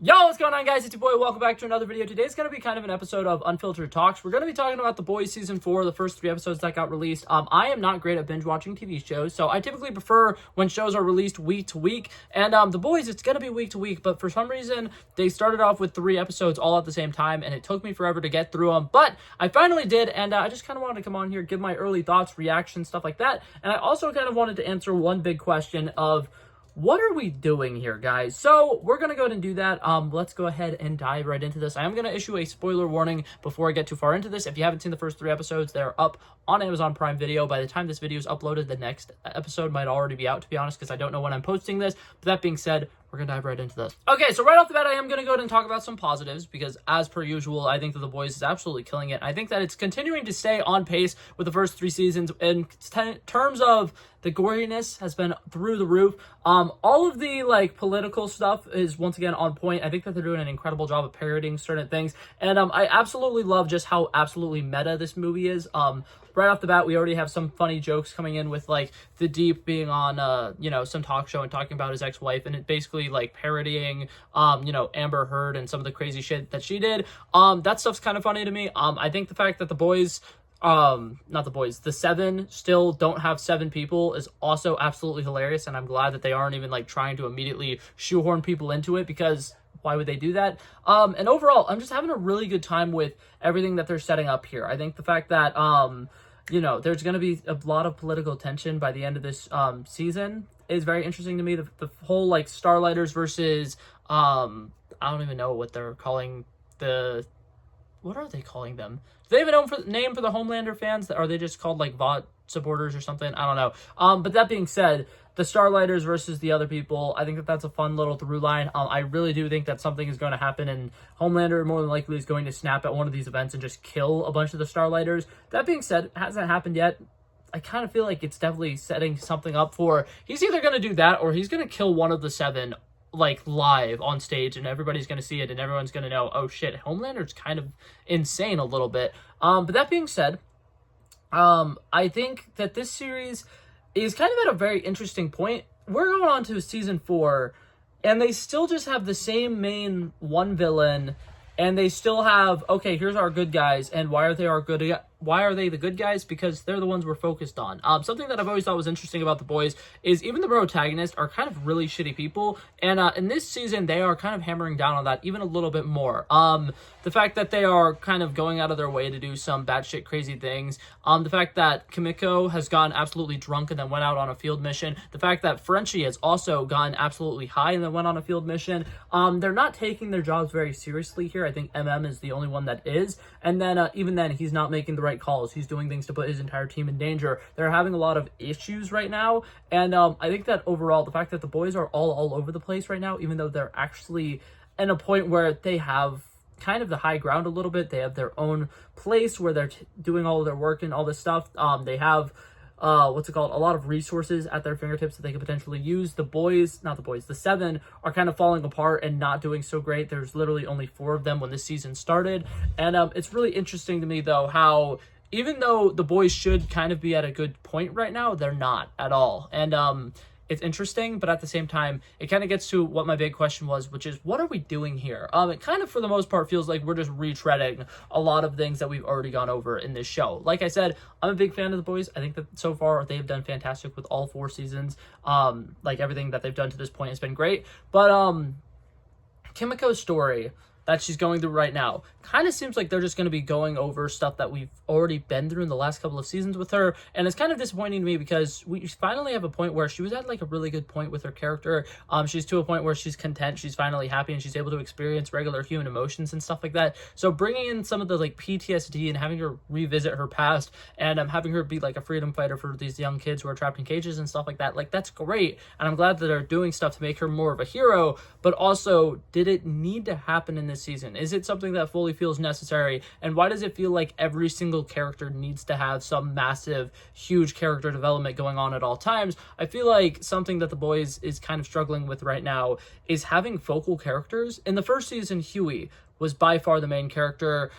Yo, what's going on, guys? It's your boy. Welcome back to another video. Today's going to be kind of an episode of Unfiltered Talks. We're going to be talking about The Boys Season 4, the first 3 episodes that got released. I am not great at binge-watching TV shows, so I typically prefer when shows are released week to week. And The Boys, it's going to be week to week, but for some reason, they started off with 3 episodes all at the same time, and it took me forever to get through them. But I finally did, and I just kind of wanted to come on here, give my early thoughts, reactions, stuff like that. And I also kind of wanted to answer one big question of, what are we doing here, guys? So we're going to go ahead and do that. Let's go ahead and dive right into this. I am going to issue a spoiler warning before I get too far into this. If you haven't seen the first 3 episodes, they're up on Amazon Prime Video. By the time this video is uploaded, the next episode might already be out, to be honest, because I don't know when I'm posting this. But that being said, we're going to dive right into this. Okay, so right off the bat, I am going to go ahead and talk about some positives because, as per usual, I think that The Boys is absolutely killing it. I think that it's continuing to stay on pace with the first 3 seasons in terms of the goriness has been through the roof. All of the, political stuff is, once again, on point. I think that they're doing an incredible job of parodying certain things. And I absolutely love just how absolutely meta this movie is. Right off the bat, we already have some funny jokes coming in with, The Deep being on, some talk show and talking about his ex-wife, and it basically, parodying, Amber Heard and some of the crazy shit that she did. That stuff's kind of funny to me. I think the fact that the boys, the 7 still don't have 7 people is also absolutely hilarious, and I'm glad that they aren't even, trying to immediately shoehorn people into it, because why would they do that? And overall, I'm just having a really good time with everything that they're setting up here. I think the fact that, there's going to be a lot of political tension by the end of this season is very interesting to me. The whole, Starlighters versus, I don't even know what they're calling what are they calling them? Do they have a name for the Homelander fans? Are they just called, VOT supporters or something? I don't know. But that being said, the Starlighters versus the other people, I think that that's a fun little through line. I really do think that something is going to happen, and Homelander more than likely is going to snap at one of these events and just kill a bunch of the Starlighters. That being said, it hasn't happened yet. I kind of feel like it's definitely setting something up for, he's either going to do that or he's going to kill one of the 7 live on stage, and everybody's going to see it, and everyone's going to know, oh shit, Homelander's kind of insane a little bit. But that being said, I think that this series is kind of at a very interesting point. We're going on to season 4, and they still just have the same main one villain, and they still have, okay, here's our good guys, and why are they the good guys? Because they're the ones we're focused on. Something that I've always thought was interesting about The Boys is even the protagonists are kind of really shitty people, and in this season, they are kind of hammering down on that even a little bit more. The fact that they are kind of going out of their way to do some batshit crazy things. The fact that Kimiko has gotten absolutely drunk and then went out on a field mission. The fact that Frenchie has also gone absolutely high and then went on a field mission. They're not taking their jobs very seriously here. I think MM is the only one that is. And then even then, he's not making the right calls. He's doing things to put his entire team in danger. They're having a lot of issues right now. And I think that overall, the fact that the boys are all over the place right now, even though they're actually in a point where they have kind of the high ground a little bit. They have their own place where they're doing all of their work and all this stuff. They have, a lot of resources at their fingertips that they could potentially use. The 7 are kind of falling apart and not doing so great. There's literally only 4 of them when this season started. And it's really interesting to me, though, how even though the boys should kind of be at a good point right now, they're not at all. And it's interesting, but at the same time, it kind of gets to what my big question was, which is, what are we doing here? It kind of, for the most part, feels like we're just retreading a lot of things that we've already gone over in this show. Like I said, I'm a big fan of The Boys. I think that so far they've done fantastic with all 4 seasons. Everything that they've done to this point has been great. But Kimiko's story that she's going through right now kind of seems like they're just going to be going over stuff that we've already been through in the last couple of seasons with her, and it's kind of disappointing to me because we finally have a point where she was at a really good point with her character. She's to a point where she's content, she's finally happy, and she's able to experience regular human emotions and stuff like that. So bringing in some of the PTSD and having her revisit her past and having her be a freedom fighter for these young kids who are trapped in cages and stuff like that, that's great, and I'm glad that they're doing stuff to make her more of a hero. But also, did it need to happen in this this season? Is it something that fully feels necessary? And why does it feel like every single character needs to have some massive, huge character development going on at all times? I feel like something that The Boys is kind of struggling with right now is having focal characters. In the first season, Huey was by far the main character.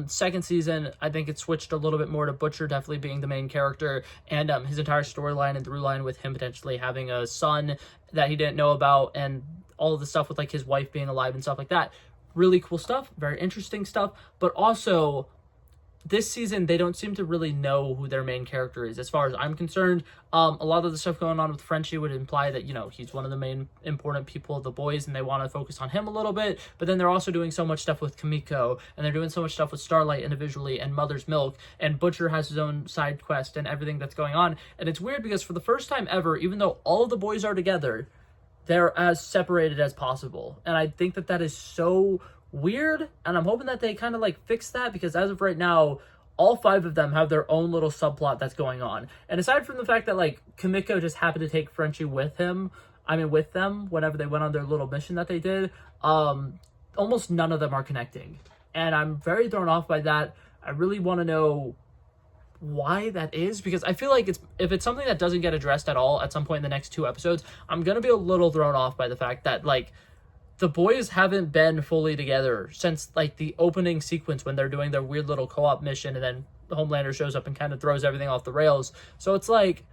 Second season, I think it switched a little bit more to Butcher definitely being the main character, and his entire storyline and through line with him potentially having a son that he didn't know about, and all of the stuff with like his wife being alive and stuff like that. Really cool stuff, very interesting stuff, but also this season, they don't seem to really know who their main character is. As far as I'm concerned, a lot of the stuff going on with Frenchie would imply that, you know, he's one of the main important people of The Boys and they want to focus on him a little bit. But then they're also doing so much stuff with Kimiko, and they're doing so much stuff with Starlight individually and Mother's Milk, and Butcher has his own side quest and everything that's going on. And it's weird because for the first time ever, even though all of the boys are together, they're as separated as possible. And I think that that is so weird, and I'm hoping that they kind of like fix that, because as of right now, all 5 of them have their own little subplot that's going on. And aside from the fact that like Kimiko just happened to take Frenchie with them whenever they went on their little mission that they did, almost none of them are connecting, and I'm very thrown off by that. I really want to know why that is, because I feel like if it's something that doesn't get addressed at all at some point in the next 2 episodes, I'm gonna be a little thrown off by the fact that like the boys haven't been fully together since like the opening sequence when they're doing their weird little co-op mission, and then Homelander shows up and kind of throws everything off the rails. So it's like,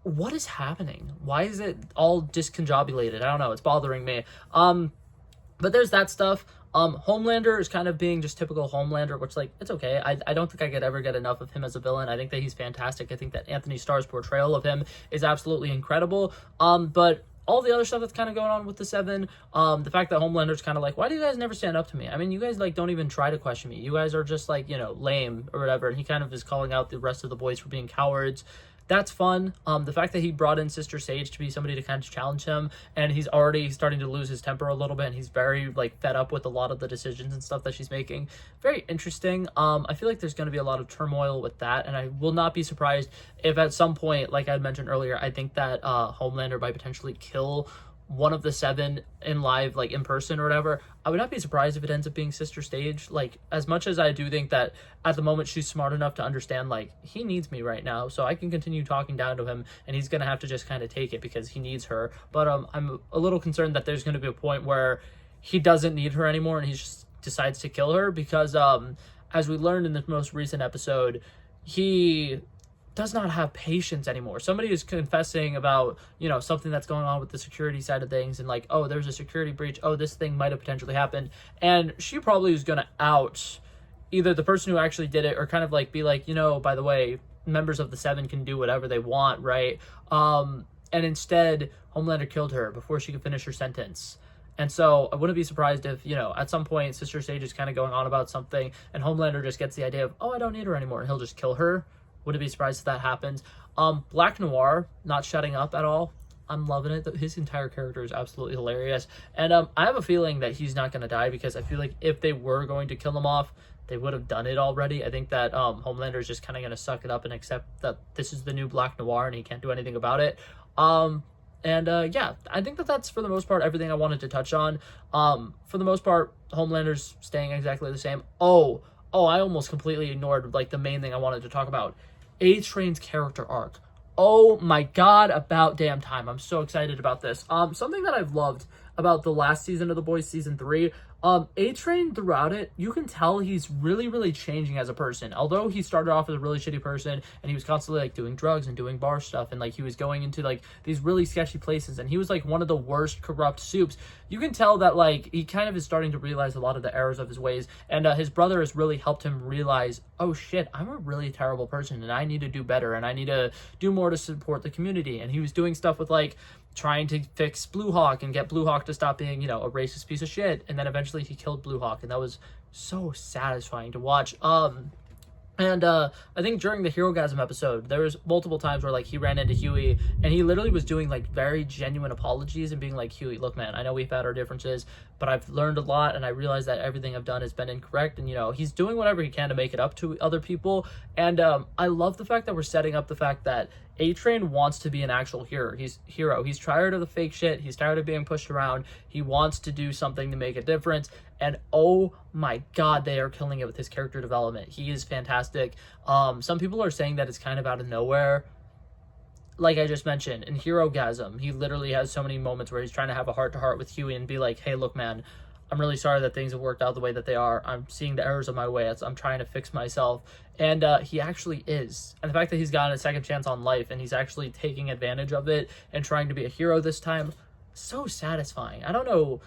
what is happening? Why is it all discombobulated? I don't know. It's bothering me. But there's that stuff. Homelander is kind of being just typical Homelander, which, like, it's okay. I don't think I could ever get enough of him as a villain. I think that he's fantastic. I think that Anthony Starr's portrayal of him is absolutely incredible. But all the other stuff that's kind of going on with the Seven, the fact that Homelander's kind of like, why do you guys never stand up to me? I mean, you guys, like, don't even try to question me. You guys are just, like, you know, lame or whatever. And he kind of is calling out the rest of the boys for being cowards. That's fun. The fact that he brought in Sister Sage to be somebody to kind of challenge him, and he's already starting to lose his temper a little bit, and he's very, like, fed up with a lot of the decisions and stuff that she's making. Very interesting. I feel like there's going to be a lot of turmoil with that, and I will not be surprised if at some point, like I mentioned earlier, I think that Homelander might potentially kill one of the Seven in live, like in person or whatever. I would not be surprised if it ends up being Sister Sage. Like, as much as I do think that at the moment she's smart enough to understand, like, he needs me right now, so I can continue talking down to him, and he's gonna have to just kind of take it because he needs her. But I'm a little concerned that there's gonna be a point where he doesn't need her anymore and he just decides to kill her, because as we learned in the most recent episode, he does not have patience anymore. Somebody is confessing about, you know, something that's going on with the security side of things, and like, oh, there's a security breach, oh, this thing might have potentially happened, and she probably is gonna out either the person who actually did it, or kind of like be like, you know, by the way, members of the Seven can do whatever they want, right? And instead Homelander killed her before she could finish her sentence. And so I wouldn't be surprised if, you know, at some point Sister Sage is kind of going on about something and Homelander just gets the idea of, oh, I don't need her anymore, and he'll just kill her. Wouldn't be surprised if that happens. Black Noir not shutting up at all. I'm loving it. His entire character is absolutely hilarious. And I have a feeling that he's not going to die, because I feel like if they were going to kill him off, they would have done it already. I think that Homelander is just kind of going to suck it up and accept that this is the new Black Noir and he can't do anything about it. Yeah, I think that that's for the most part everything I wanted to touch on. For the most part, Homelander's staying exactly the same. Oh, I almost completely ignored like the main thing I wanted to talk about. A-Train's character arc. Oh my god, about damn time. I'm so excited about this. Something that I've loved about the last season of The Boys, season 3, A-Train throughout it, you can tell he's really changing as a person. Although he started off as a really shitty person, and he was constantly like doing drugs and doing bar stuff, and like he was going into like these really sketchy places, and he was like one of the worst corrupt soups. You can tell that like he kind of is starting to realize a lot of the errors of his ways, and his brother has really helped him realize, oh shit, I'm a really terrible person and I need to do better, and I need to do more to support the community. And he was doing stuff with like trying to fix Blue Hawk and get Blue Hawk to stop being, you know, a racist piece of shit, and then eventually he killed Blue Hawk, and that was so satisfying to watch. I think during the Herogasm episode, there was multiple times where like he ran into Huey and he literally was doing like very genuine apologies and being like, Huey, look man, I know we've had our differences, but I've learned a lot, and I realize that everything I've done has been incorrect, and you know, he's doing whatever he can to make it up to other people. And I love the fact that we're setting up the fact that A-Train wants to be an actual hero. He's tired of the fake shit. He's tired of being pushed around. He wants to do something to make a difference. And oh my god, they are killing it with his character development. He is fantastic. Some people are saying that it's kind of out of nowhere. Like I just mentioned, in Hero-gasm, he literally has so many moments where he's trying to have a heart-to-heart with Huey and be like, hey, look, man, I'm really sorry that things have worked out the way that they are. I'm seeing the errors of my ways. I'm trying to fix myself. And he actually is. And the fact that he's gotten a second chance on life and he's actually taking advantage of it and trying to be a hero this time, so satisfying. I don't know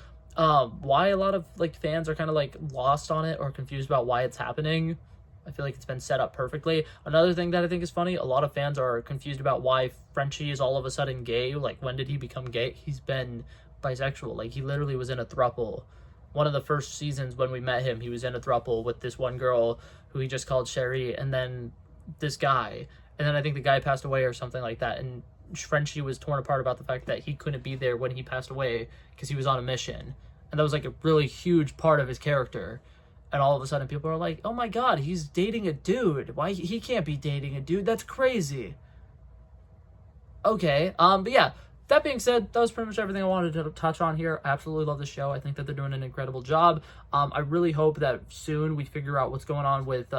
why a lot of like fans are kind of like lost on it or confused about why it's happening. I feel like it's been set up perfectly. Another thing that I think is funny, a lot of fans are confused about why Frenchie is all of a sudden gay. Like, when did he become gay? He's been bisexual. Like, he literally was in a throuple. One of the first seasons when we met him, he was in a throuple with this one girl who he just called Sherry, and then this guy. And then I think the guy passed away or something like that. And Frenchie was torn apart about the fact that he couldn't be there when he passed away because he was on a mission. And that was like a really huge part of his character. And all of a sudden people are like, oh my god, he's dating a dude. Why he can't be dating a dude? That's crazy. Okay, but yeah, that being said, that was pretty much everything I wanted to touch on here. I absolutely love the show. I think that they're doing an incredible job. I really hope that soon we figure out what's going on with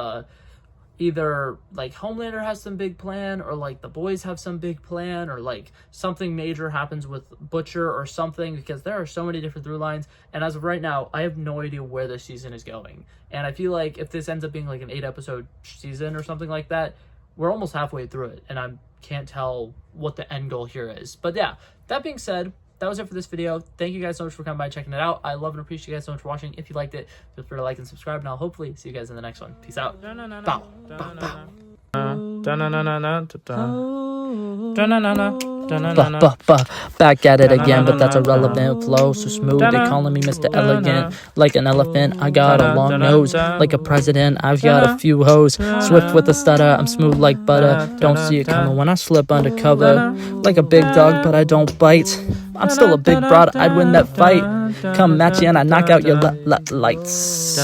either like Homelander has some big plan, or like the boys have some big plan, or like something major happens with Butcher or something, because there are so many different through lines. And as of right now, I have no idea where this season is going. And I feel like if this ends up being like an 8-episode season or something like that, we're almost halfway through it, and I can't tell what the end goal here is. But yeah, that being said, that was it for this video. Thank you guys so much for coming by and checking it out. I love and appreciate you guys so much for watching. If you liked it, feel free to like and subscribe, and I'll hopefully see you guys in the next one. Peace out. Bow. Back at it again, but that's a relevant flow. So smooth, they calling me Mr. Elegant. Like an elephant, I got a long nose. Like a president, I've got a few hoes. Swift with a stutter, I'm smooth like butter. Don't see it coming when I slip undercover. Like a big dog, but I don't bite. I'm still a big broad, I'd win that fight. Come match you and I knock out your lights.